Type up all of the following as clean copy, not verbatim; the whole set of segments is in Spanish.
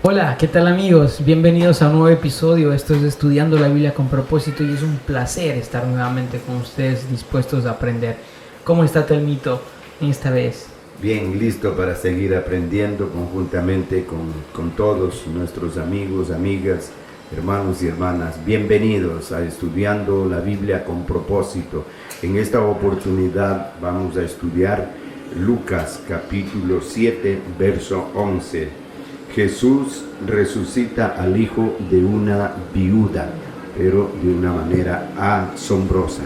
Hola, ¿qué tal amigos? Bienvenidos a un nuevo episodio. Esto es Estudiando la Biblia con Propósito y es un placer estar nuevamente con ustedes dispuestos a aprender. ¿Cómo está Telmito esta vez? Bien, listo para seguir aprendiendo conjuntamente con todos nuestros amigos, amigas, hermanos y hermanas. Bienvenidos a Estudiando la Biblia con Propósito. En esta oportunidad vamos a estudiar Lucas capítulo 7, verso 11. Jesús resucita al hijo de una viuda, pero de una manera asombrosa.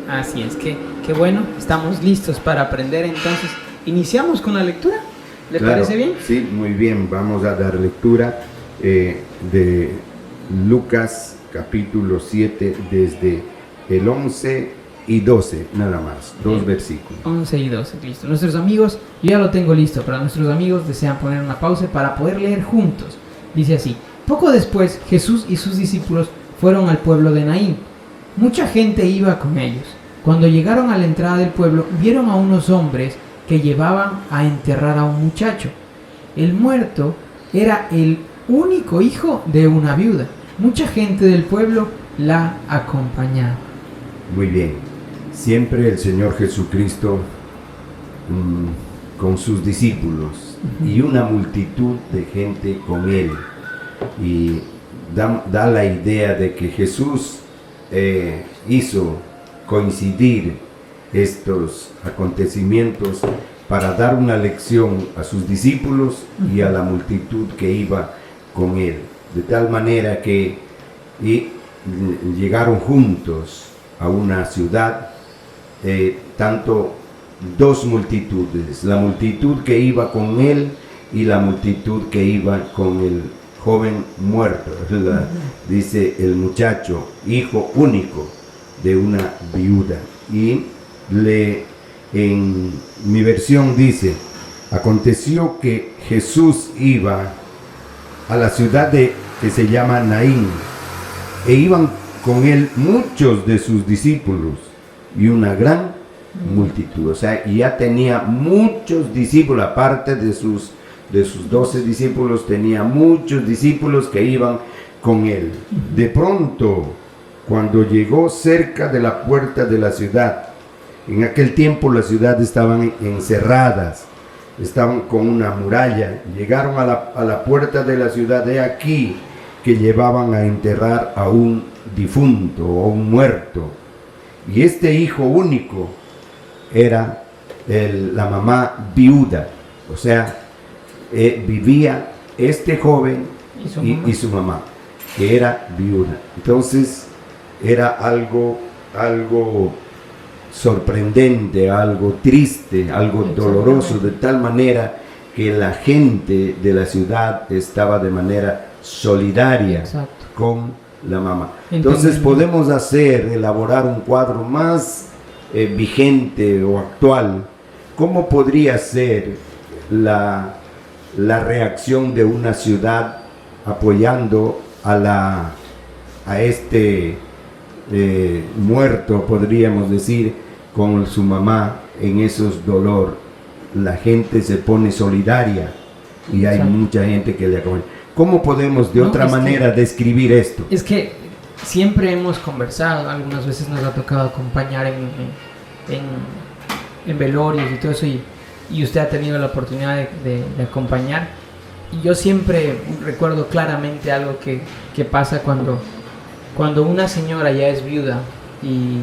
Así es, qué bueno, estamos listos para aprender. Entonces, ¿iniciamos con la lectura? ¿Le parece bien? Sí, muy bien. Vamos a dar lectura de Lucas capítulo 7 desde el 11 y 12, nada más, dos versículos. 11 y 12, listo. Nuestros amigos, yo ya lo tengo listo, pero nuestros amigos desean poner una pausa para poder leer juntos. Dice así: poco después, Jesús y sus discípulos fueron al pueblo de Naín. Mucha gente iba con ellos. Cuando llegaron a la entrada del pueblo, vieron a unos hombres que llevaban a enterrar a un muchacho. El muerto era el único hijo de una viuda. Mucha gente del pueblo la acompañaba. Muy bien. Siempre el Señor Jesucristo con sus discípulos y una multitud de gente con Él. Y da la idea de que Jesús hizo coincidir estos acontecimientos para dar una lección a sus discípulos y a la multitud que iba con Él. De tal manera que llegaron juntos a una ciudad, tanto dos multitudes, la multitud que iba con él y la multitud que iba con el joven muerto, dice el muchacho, hijo único de una viuda. Y en mi versión dice: aconteció que Jesús iba a la ciudad que se llama Naín, e iban con él muchos de sus discípulos y una gran multitud. O sea, ya tenía muchos discípulos, aparte de sus 12 discípulos, tenía muchos discípulos que iban con él. De pronto, cuando llegó cerca de la puerta de la ciudad, en aquel tiempo las ciudades estaban encerradas, estaban con una muralla, llegaron a la puerta de la ciudad, de aquí que llevaban a enterrar a un difunto o un muerto. Y este hijo único era la mamá viuda, o sea, vivía este joven y su mamá, que era viuda. Entonces era algo sorprendente, algo triste, algo doloroso, de tal manera que la gente de la ciudad estaba de manera solidaria con la mamá. Entonces podemos elaborar un cuadro más vigente o actual. ¿Cómo podría ser la reacción de una ciudad apoyando a este muerto, podríamos decir, con su mamá en esos dolor? La gente se pone solidaria y hay mucha gente que le acompaña. ¿Cómo podemos de otra manera describir esto? Es que siempre hemos conversado, algunas veces nos ha tocado acompañar en velorios y todo eso, y usted ha tenido la oportunidad de acompañar. Y yo siempre recuerdo claramente algo que pasa cuando una señora ya es viuda, y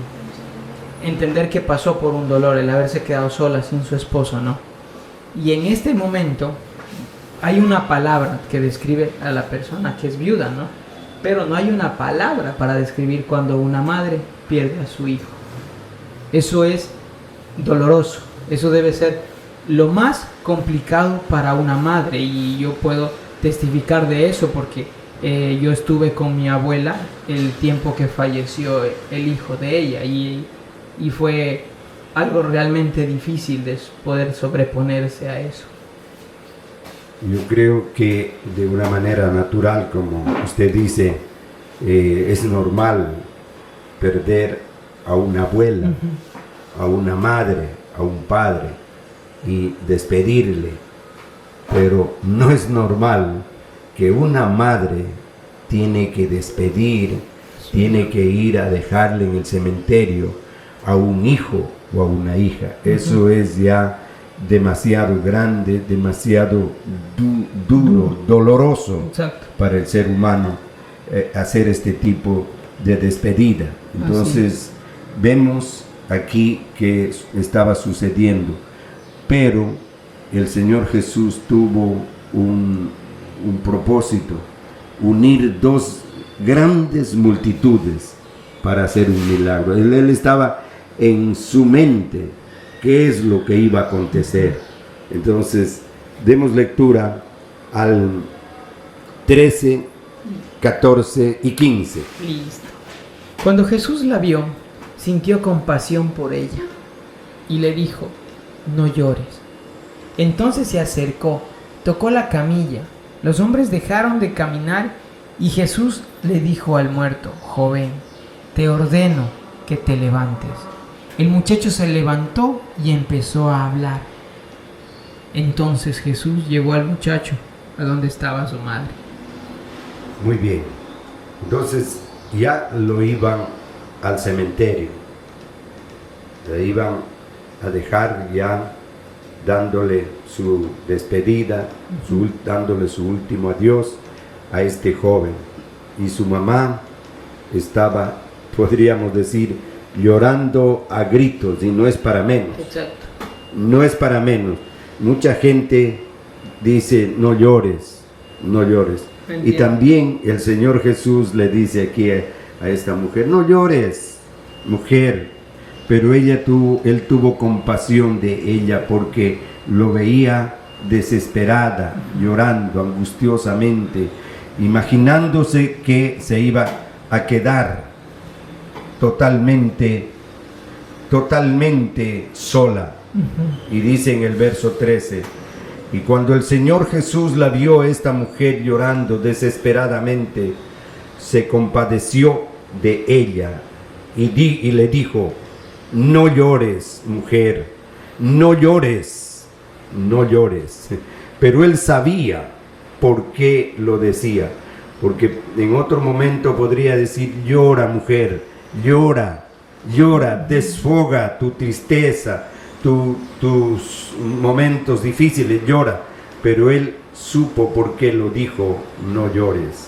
entender que pasó por un dolor, el haberse quedado sola sin su esposo, ¿no? Y en este momento hay una palabra que describe a la persona que es viuda, ¿no? Pero no hay una palabra para describir cuando una madre pierde a su hijo. Eso es doloroso, eso debe ser lo más complicado para una madre, y yo puedo testificar de eso porque yo estuve con mi abuela el tiempo que falleció el hijo de ella, y fue algo realmente difícil de poder sobreponerse a eso. Yo creo que de una manera natural, como usted dice, es normal perder a una abuela, a una madre, a un padre y despedirle, pero no es normal que una madre tiene que despedir, tiene que ir a dejarle en el cementerio a un hijo o a una hija. Eso es ya demasiado grande, demasiado duro, doloroso. Exacto. Para el ser humano hacer este tipo de despedida. Entonces vemos aquí que estaba sucediendo, pero el Señor Jesús tuvo un propósito: unir dos grandes multitudes para hacer un milagro. Él estaba en su mente qué es lo que iba a acontecer. Entonces demos lectura al 13, 14 y 15. Listo. Cuando Jesús la vio, sintió compasión por ella y le dijo: no llores. Entonces se acercó, tocó la camilla. Los hombres dejaron de caminar y Jesús le dijo al muerto: joven, te ordeno que te levantes. El muchacho se levantó y empezó a hablar. Entonces Jesús llevó al muchacho a donde estaba su madre. Muy bien. Entonces ya lo iban al cementerio. Le iban a dejar ya dándole su despedida, dándole su último adiós a este joven. Y su mamá estaba, podríamos decir, llorando a gritos, y no es para menos. Exacto. No es para menos. Mucha gente dice: no llores, no llores. Entiendo. Y también el Señor Jesús le dice aquí a esta mujer: no llores, mujer. Pero él tuvo compasión de ella porque lo veía desesperada, llorando angustiosamente, imaginándose que se iba a quedar totalmente sola. Y dice en el verso 13: y cuando el Señor Jesús la vio, esta mujer llorando desesperadamente, se compadeció de ella y le dijo: no llores, mujer, no llores, no llores. Pero él sabía por qué lo decía, porque en otro momento podría decir: llora, mujer, llora, llora, desfoga tu tristeza, tus momentos difíciles, llora. Pero él supo por qué lo dijo: no llores.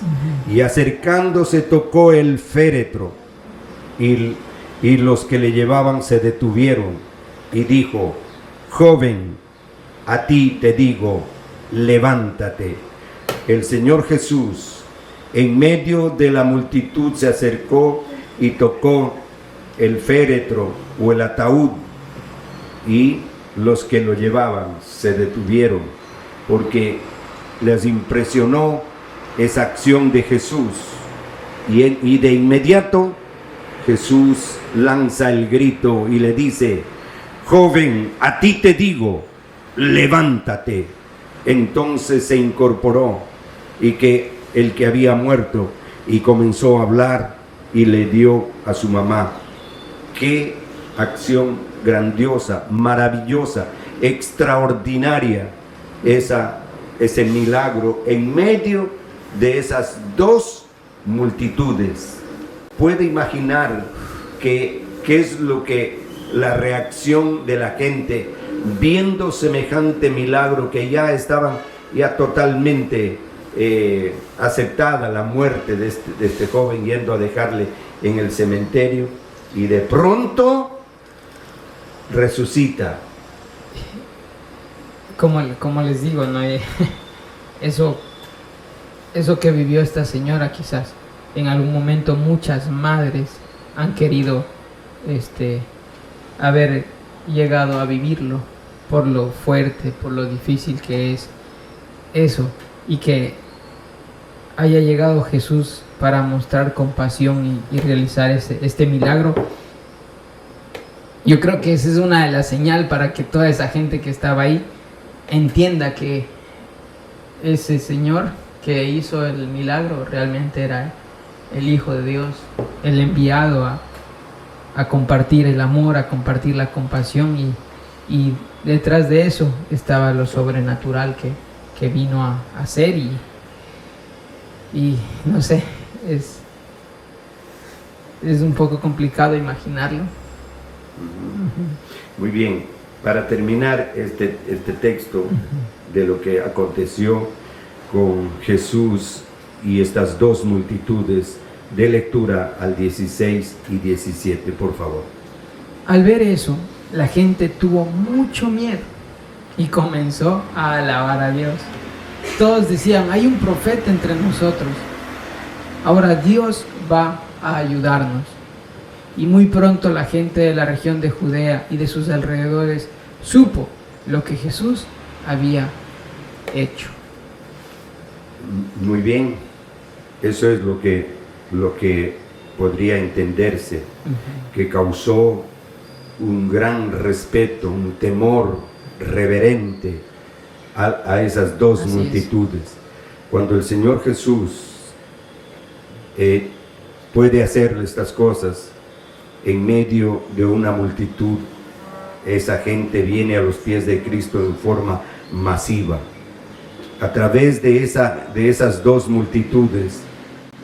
Y acercándose tocó el féretro, y los que le llevaban se detuvieron, y dijo: joven, a ti te digo, levántate. El Señor Jesús en medio de la multitud se acercó y tocó el féretro o el ataúd, y los que lo llevaban se detuvieron porque les impresionó esa acción de Jesús. Y de inmediato Jesús lanza el grito y le dice: joven, a ti te digo, levántate. Entonces se incorporó y que el que había muerto, y comenzó a hablar y le dio a su mamá. Qué acción grandiosa, maravillosa, extraordinaria, ese milagro en medio de esas dos multitudes. Puede imaginar qué es lo que la reacción de la gente viendo semejante milagro, que ya estaban totalmente aceptada la muerte de este joven, yendo a dejarle en el cementerio, y de pronto resucita. Como les digo, ¿no? Eso que vivió esta señora, quizás en algún momento muchas madres han querido haber llegado a vivirlo, por lo fuerte, por lo difícil que es eso, y que haya llegado Jesús para mostrar compasión y realizar este milagro. Yo creo que esa es una de las señales para que toda esa gente que estaba ahí entienda que ese Señor que hizo el milagro realmente era el Hijo de Dios, el enviado a compartir el amor, a compartir la compasión, y detrás de eso estaba lo sobrenatural que vino a hacer, Y no sé, es un poco complicado imaginarlo. Muy bien, para terminar este texto de lo que aconteció con Jesús y estas dos multitudes, de lectura al 16 y 17, por favor. Al ver eso, la gente tuvo mucho miedo y comenzó a alabar a Dios. Todos decían, hay un profeta entre nosotros. Ahora Dios va a ayudarnos. Y muy pronto la gente de la región de Judea y de sus alrededores supo lo que Jesús había hecho. Muy bien, eso es lo que podría entenderse, que causó un gran respeto, un temor reverente a esas dos Así multitudes. Cuando el Señor Jesús puede hacer estas cosas en medio de una multitud, esa gente viene a los pies de Cristo en forma masiva. A través de esas dos multitudes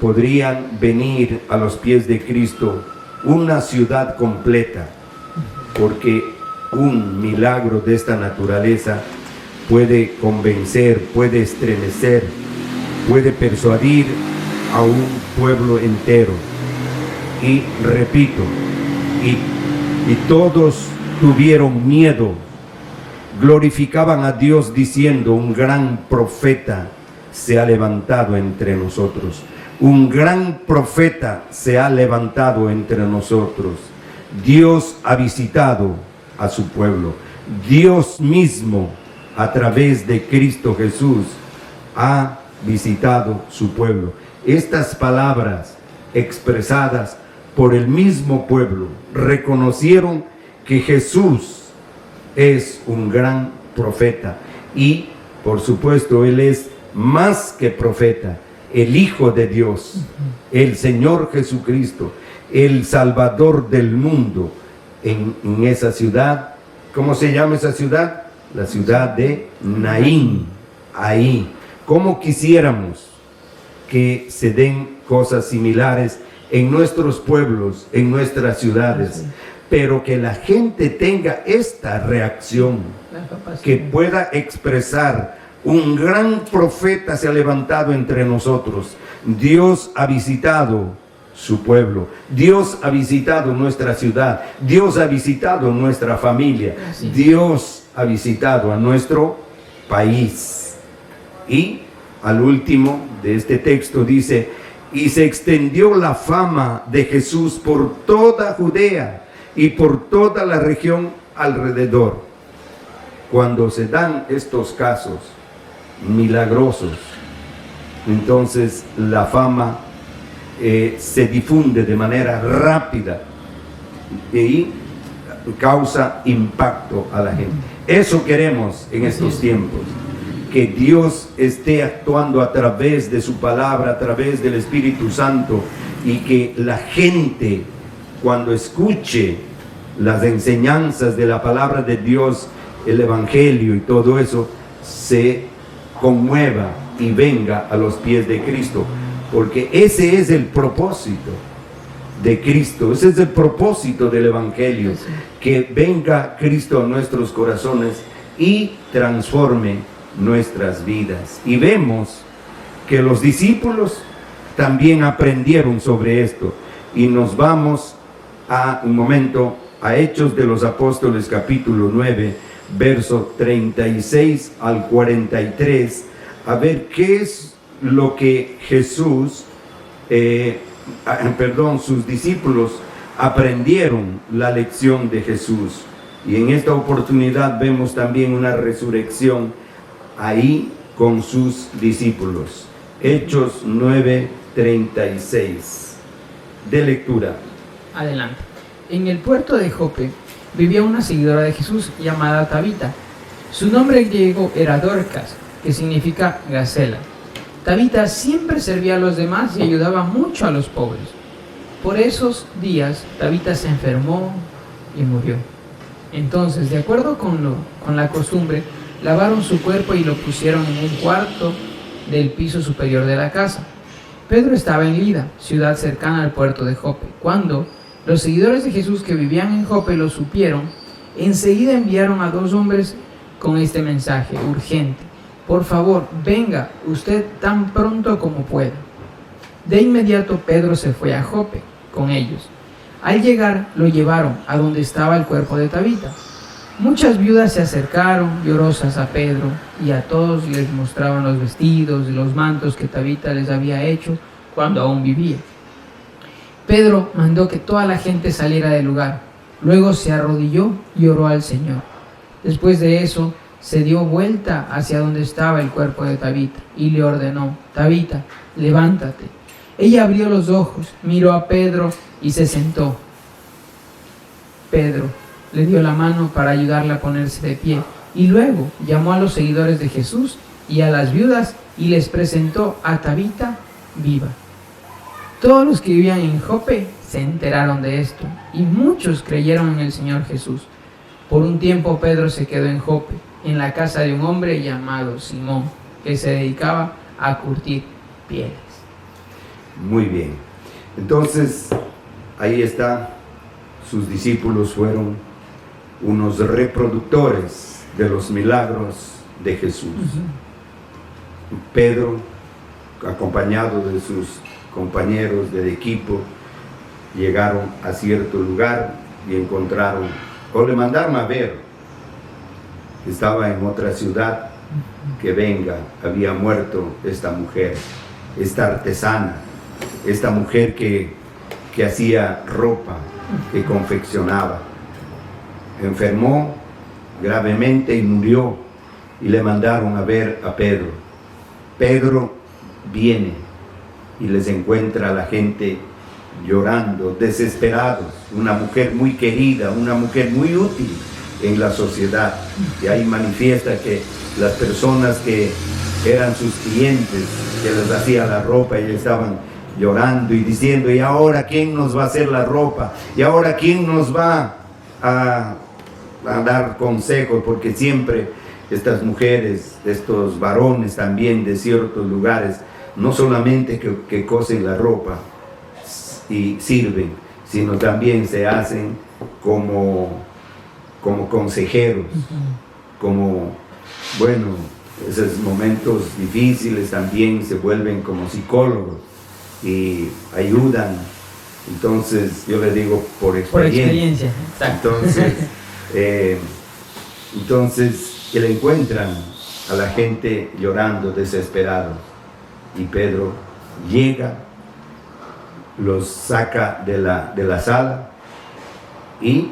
podrían venir a los pies de Cristo una ciudad completa, porque un milagro de esta naturaleza puede convencer, puede estremecer, puede persuadir a un pueblo entero. Y repito, y todos tuvieron miedo, glorificaban a Dios diciendo, un gran profeta se ha levantado entre nosotros. Un gran profeta se ha levantado entre nosotros. Dios ha visitado a su pueblo. Dios mismo, a través de Cristo Jesús, ha visitado su pueblo. Estas palabras expresadas por el mismo pueblo reconocieron que Jesús es un gran profeta y, por supuesto, Él es más que profeta, el Hijo de Dios, el Señor Jesucristo, el Salvador del mundo. En esa ciudad, ¿cómo se llama esa ciudad? La ciudad de Naín. Ahí, ¿cómo quisiéramos que se den cosas similares en nuestros pueblos, en nuestras ciudades? Pero que la gente tenga esta reacción, que pueda expresar, un gran profeta se ha levantado entre nosotros. Dios ha visitado su pueblo, Dios ha visitado nuestra ciudad, Dios ha visitado nuestra familia, Dios ha visitado a nuestro país. Y al último de este texto dice, y se extendió la fama de Jesús por toda Judea y por toda la región alrededor. Cuando se dan estos casos milagrosos, entonces la fama se difunde de manera rápida y causa impacto a la gente. Eso queremos en estos tiempos, que Dios esté actuando a través de su palabra, a través del Espíritu Santo, y que la gente, cuando escuche las enseñanzas de la palabra de Dios, el Evangelio y todo eso, se conmueva y venga a los pies de Cristo, porque ese es el propósito de Cristo, ese es el propósito del Evangelio, que venga Cristo a nuestros corazones y transforme nuestras vidas. Y vemos que los discípulos también aprendieron sobre esto, y nos vamos a un momento a Hechos de los Apóstoles capítulo 9, verso 36 al 43, a ver qué es lo que Jesús, sus discípulos aprendieron la lección de Jesús. Y en esta oportunidad vemos también una resurrección ahí con sus discípulos. Hechos 9:36. De lectura. Adelante. En el puerto de Jope vivía una seguidora de Jesús llamada Tabita. Su nombre griego era Dorcas, que significa gacela. Tabita siempre servía a los demás y ayudaba mucho a los pobres. Por esos días, Tabita se enfermó y murió. Entonces, de acuerdo con la costumbre, lavaron su cuerpo y lo pusieron en un cuarto del piso superior de la casa. Pedro estaba en Lida, ciudad cercana al puerto de Jope. Cuando los seguidores de Jesús que vivían en Jope lo supieron, enseguida enviaron a 2 hombres con este mensaje urgente: por favor, venga usted tan pronto como pueda. De inmediato Pedro se fue a Jope con ellos. Al llegar, lo llevaron a donde estaba el cuerpo de Tabita. Muchas viudas se acercaron llorosas a Pedro, y a todos les mostraban los vestidos y los mantos que Tabita les había hecho cuando aún vivía. Pedro mandó que toda la gente saliera del lugar. Luego se arrodilló y oró al Señor. Después de eso, se dio vuelta hacia donde estaba el cuerpo de Tabita y le ordenó: Tabita, levántate. Ella abrió los ojos, miró a Pedro y se sentó. Pedro le dio la mano para ayudarla a ponerse de pie, y luego llamó a los seguidores de Jesús y a las viudas y les presentó a Tabita viva. Todos los que vivían en Jope se enteraron de esto, y muchos creyeron en el Señor Jesús. Por un tiempo Pedro se quedó en Jope, en la casa de un hombre llamado Simón, que se dedicaba a curtir pieles. Muy bien. Entonces, ahí está. Sus discípulos fueron unos reproductores de los milagros de Jesús. Pedro, acompañado de sus compañeros del equipo, llegaron a cierto lugar y encontraron, o le mandaron a ver, estaba en otra ciudad, que venga, había muerto esta mujer, esta artesana, esta mujer que hacía ropa, que confeccionaba. Enfermó gravemente y murió, y le mandaron a ver a Pedro. Pedro viene y les encuentra a la gente llorando, desesperados, una mujer muy querida, una mujer muy útil en la sociedad, y ahí manifiesta que las personas que eran sus clientes, que les hacía la ropa, y estaban llorando y diciendo: ¿y ahora quién nos va a hacer la ropa? ¿Y ahora quién nos va a dar consejos? Porque siempre estas mujeres, estos varones también de ciertos lugares, no solamente que cosen la ropa y sirven, sino también se hacen como consejeros, como, bueno, esos momentos difíciles también se vuelven como psicólogos y ayudan. Entonces yo le digo por experiencia. Entonces que le encuentran a la gente llorando, desesperados, y Pedro llega, los saca de la sala, y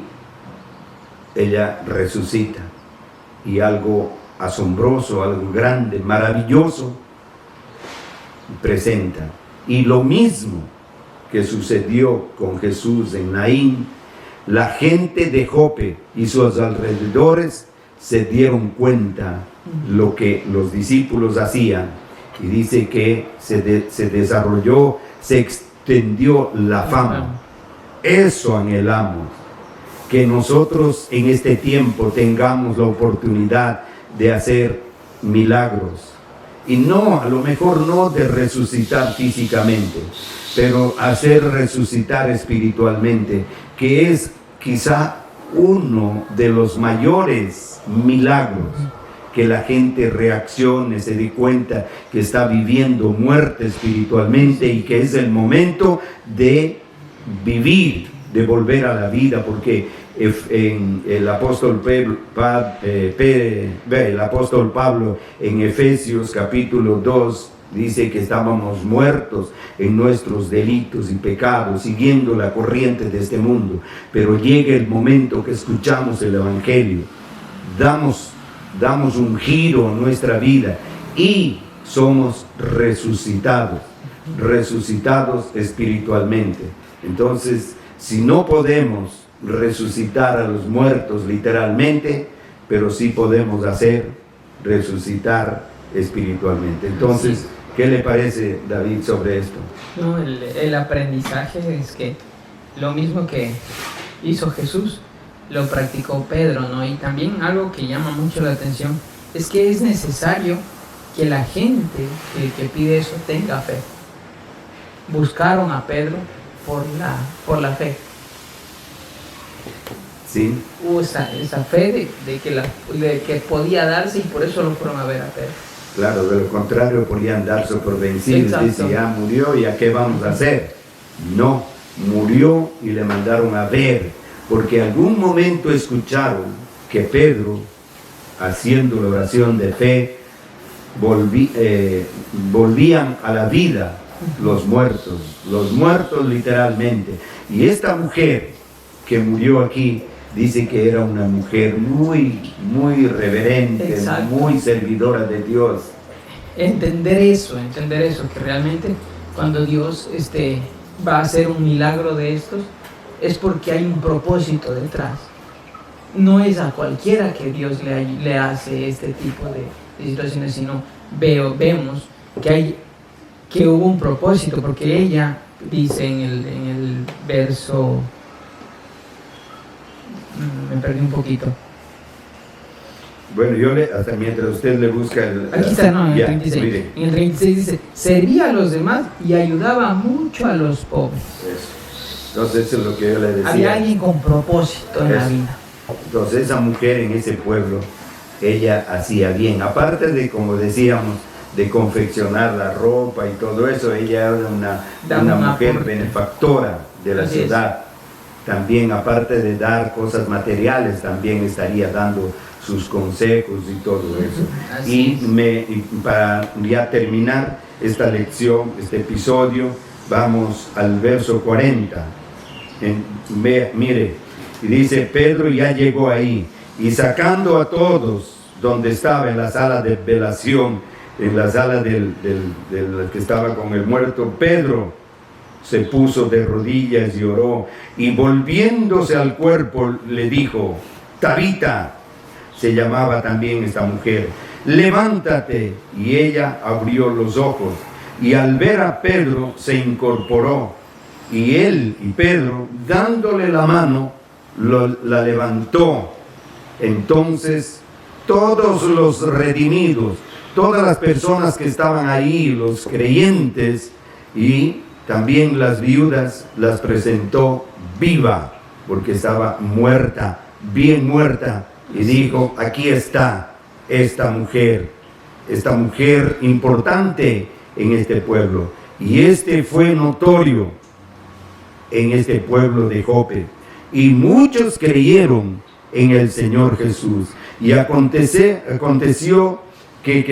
ella resucita, y algo asombroso, algo grande, maravilloso presenta. Y lo mismo que sucedió con Jesús en Naín, la gente de Jope y sus alrededores se dieron cuenta lo que los discípulos hacían, y dice que se desarrolló, se extendió la fama. Eso anhelamos, que nosotros en este tiempo tengamos la oportunidad de hacer milagros, y no, a lo mejor no de resucitar físicamente, pero hacer resucitar espiritualmente, que es quizá uno de los mayores milagros, que la gente reaccione, se dé cuenta que está viviendo muerte espiritualmente, y que es el momento de vivir, de volver a la vida, porque el apóstol Pablo en Efesios capítulo 2 dice que estábamos muertos en nuestros delitos y pecados, siguiendo la corriente de este mundo, pero llega el momento que escuchamos el Evangelio, damos un giro a nuestra vida y somos resucitados espiritualmente. Entonces, si no podemos resucitar a los muertos literalmente, pero sí podemos hacer resucitar espiritualmente. Entonces, ¿qué le parece, David, sobre esto? No, el aprendizaje es que lo mismo que hizo Jesús lo practicó Pedro, ¿no? Y también algo que llama mucho la atención es que es necesario que la gente que pide eso tenga fe. buscaron a Pedro por la fe. Sí, Hubo esa fe de que podía darse y por eso lo fueron a ver a Pedro. claro, de lo contrario podrían darse por vencidos. Exacto. Dice, ya murió, ¿y a qué vamos a hacer? No, murió y le mandaron a ver, porque algún momento escucharon que Pedro, haciendo la oración de fe, volvían a la vida los muertos literalmente. Y esta mujer que murió aquí, dice que era una mujer muy, muy reverente, Exacto. muy servidora de Dios. Entender eso, que realmente cuando Dios va a hacer un milagro de estos, es porque hay un propósito detrás. No es a cualquiera que Dios le hace este tipo de situaciones, sino vemos que hubo un propósito, porque ella dice en el verso, me perdí un poquito. Bueno, hasta mientras usted le busca Aquí está, no, en el ya, 36. mire. En el 36 dice, servía a los demás y ayudaba mucho a los pobres. Eso. Entonces eso es lo que yo le decía. Había alguien con propósito en la Eso. vida. Entonces esa mujer en ese pueblo, ella hacía bien. Aparte de, como decíamos, de confeccionar la ropa y todo eso, ella era una mujer aporte. benefactora de la Así es. ciudad. También, aparte de dar cosas materiales, también estaría dando sus consejos y todo eso. Así Y para ya terminar esta lección, este episodio, vamos al verso 40. Mire, y dice, Pedro ya llegó ahí, y sacando a todos donde estaba en la sala de velación, en la sala del que estaba con el muerto, Pedro se puso de rodillas y oró, y volviéndose al cuerpo le dijo, Tabita, se llamaba también esta mujer, levántate. Y ella abrió los ojos, y al ver a Pedro se incorporó, y él y Pedro, dándole la mano, la levantó. Entonces todos los redimidos, todas las personas que estaban ahí, los creyentes y también las viudas, las presentó viva, porque estaba muerta, bien muerta, y dijo, aquí está esta mujer importante en este pueblo. Y fue notorio en este pueblo de Jope, y muchos creyeron en el Señor Jesús. Y aconteció que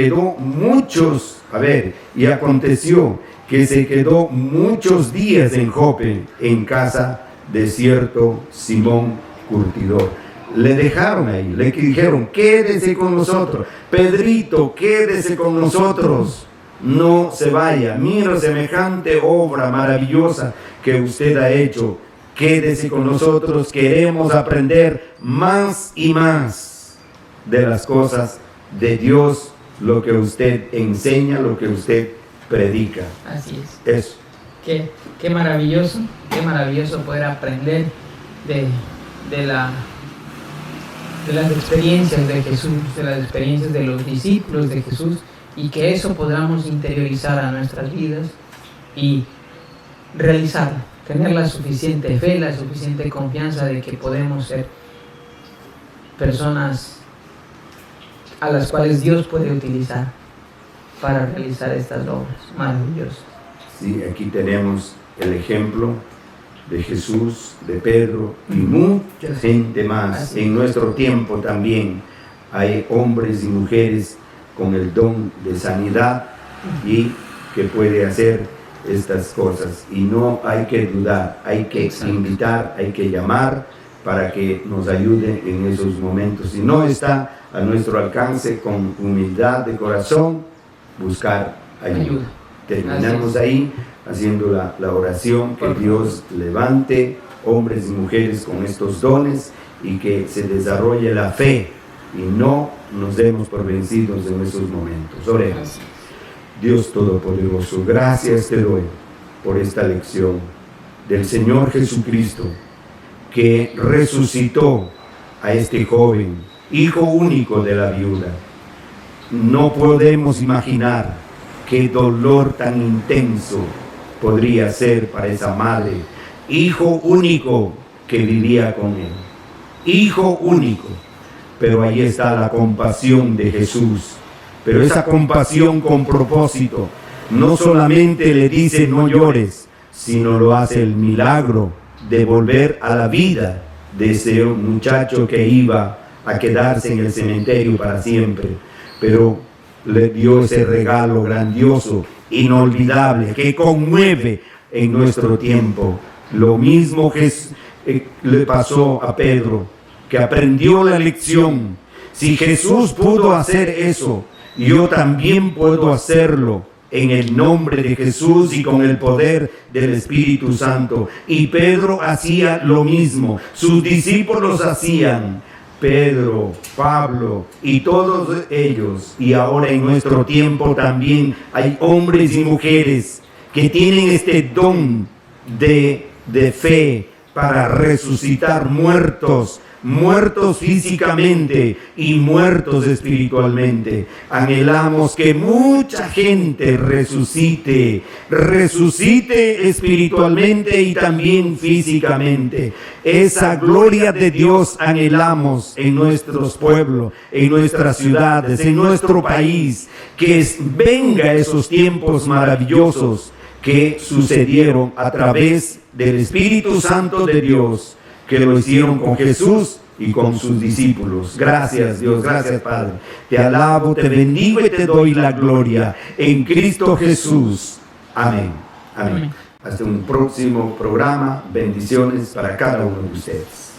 se quedó muchos días en Jope, en casa de cierto Simón curtidor. Le dejaron ahí, le dijeron, quédese con nosotros, Pedrito, quédese con nosotros, no se vaya, mira semejante obra maravillosa que usted ha hecho, quédese con nosotros, queremos aprender más y más de las cosas de Dios, lo que usted enseña, lo que usted predica. Así es. Eso. Qué maravilloso poder aprender de las experiencias de Jesús, de las experiencias de los discípulos de Jesús, y que eso podamos interiorizar a nuestras vidas y realizarlo, tener la suficiente fe, la suficiente confianza de que podemos ser personas a las cuales Dios puede utilizar para realizar estas obras maravillosas. Sí, aquí tenemos el ejemplo de Jesús, de Pedro y mucha gente más. Así. En nuestro tiempo también hay hombres y mujeres con el don de sanidad y que puede hacer estas cosas. Y no hay que dudar, hay que invitar, hay que llamar para que nos ayude en esos momentos. Si no está a nuestro alcance, con humildad de corazón, buscar ayuda. Terminamos ahí haciendo la oración, que Dios levante hombres y mujeres con estos dones y que se desarrolle la fe y no nos demos por vencidos en esos momentos. Oremos. Dios Todopoderoso, gracias te doy por esta lección del Señor Jesucristo, que resucitó a este joven, hijo único de la viuda. No podemos imaginar qué dolor tan intenso podría ser para esa madre. Hijo único que vivía con él. Hijo único. Pero ahí está la compasión de Jesús. Pero esa compasión con propósito. No solamente le dice no llores, sino lo hace el milagro de volver a la vida de ese muchacho que iba a quedarse en el cementerio para siempre. Pero le dio ese regalo grandioso, inolvidable, que conmueve en nuestro tiempo. Lo mismo que le pasó a Pedro, que aprendió la lección. Si Jesús pudo hacer eso, yo también puedo hacerlo en el nombre de Jesús y con el poder del Espíritu Santo. Y Pedro hacía lo mismo, sus discípulos hacían. Pedro, Pablo y todos ellos, y ahora en nuestro tiempo también hay hombres y mujeres que tienen este don de fe para resucitar muertos físicamente y muertos espiritualmente. Anhelamos que mucha gente resucite espiritualmente y también físicamente. Esa gloria de Dios anhelamos en nuestros pueblos, en nuestras ciudades, en nuestro país, que venga esos tiempos maravillosos que sucedieron a través del Espíritu Santo de Dios, que lo hicieron con Jesús y con sus discípulos. Gracias, Dios, gracias, Padre. Te alabo, te bendigo y te doy la gloria en Cristo Jesús. Amén. Amén. Hasta un próximo programa. Bendiciones para cada uno de ustedes.